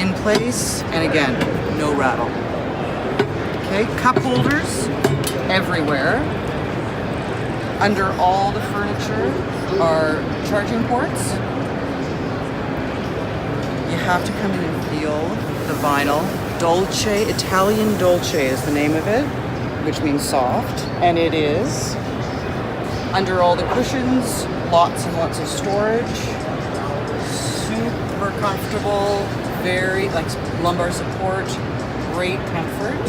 in place, and again, no rattle. Okay, cup holders everywhere. Under all the furniture are charging ports. You have to come in and feel the vinyl. Dolce, Italian Dolce is the name of it, which means soft, and it is. Under all the cushions, lots and lots of storage. Super comfortable, very like lumbar support, great comfort.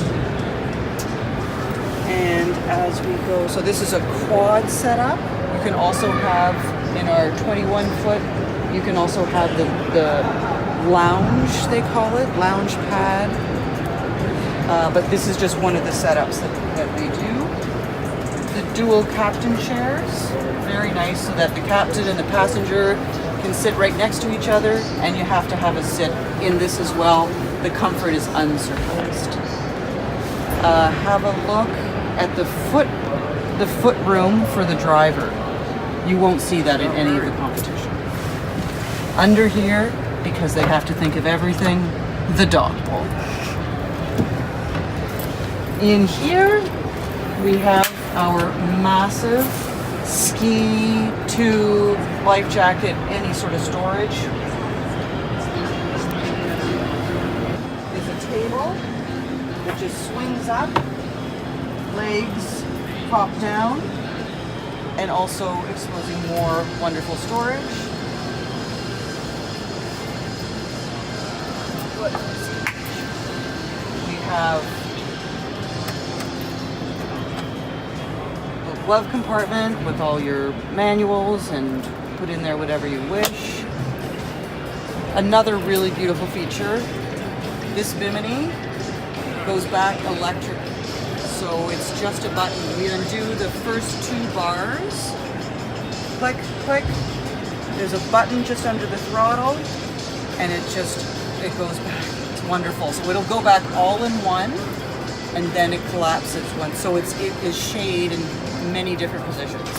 And as we go, so this is a quad setup. You can also have, in our 21 foot, you can also have the lounge, they call it, lounge pad. But this is just one of the setups that we do. The dual captain chairs, very nice, so that the captain and the passenger can sit right next to each other, and you have to have a sit in this as well. The comfort is unsurpassed. Have a look at the foot room for the driver. You won't see that in any of the competition. Under here, because they have to think of everything, the dog bowl. In here, we have our massive ski, tube, life jacket, any sort of storage. There's a table that just swings up, legs pop down, and also exposing more wonderful storage. We have a glove compartment with all your manuals, and put in there whatever you wish. Another really beautiful feature, this bimini goes back electric. So it's just a button. We undo the first 2 bars. Click, click. There's a button just under the throttle, and it goes back. It's wonderful. So it'll go back all in one, and then it collapses once. So it is shade in many different positions.